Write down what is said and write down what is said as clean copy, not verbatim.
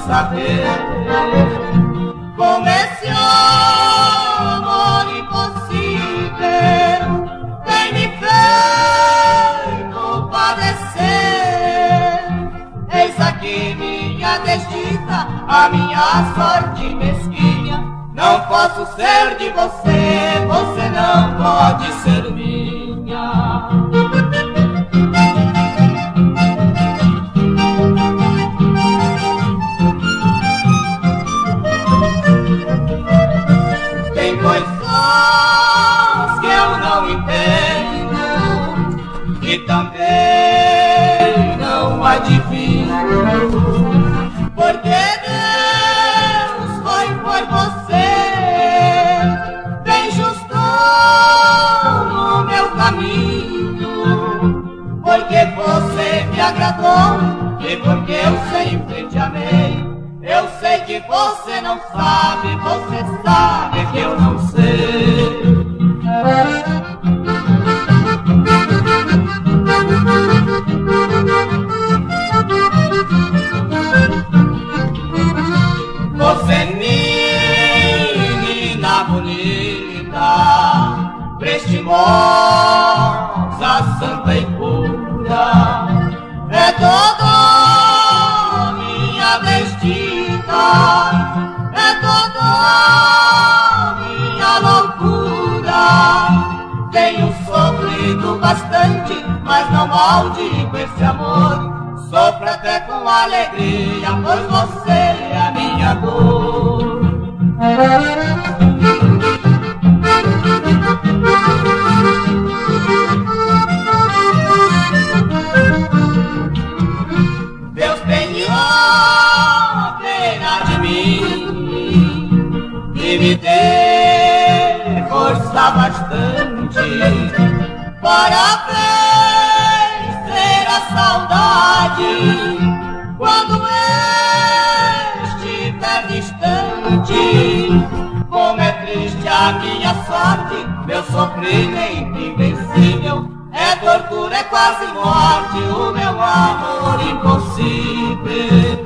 saber como esse amor impossível tem me feito padecer. Eis aqui minha desdita, a minha sorte mesquinha. Não posso ser de você, você não pode ser minha. Tem coisas que eu não entendo e também não adivinho, porque Deus foi por você, bem justo no meu caminho, porque você me agradou e porque eu sempre te amei. Eu sei que você não sabe, você sabe que eu não sei. Você, menina bonita, prestimosa, santa e pura, é toda minha desdita, é toda minha loucura. Tenho sofrido bastante, mas não maldigo esse amor. Sofro até com alegria, pois você é a minha dor. Deus tenha pena de mim e me dê força bastante para vencer a saudade quando estiver distante. Como é triste a minha sorte, meu sofrimento invencível. É tortura, é quase morte, o meu amor impossível.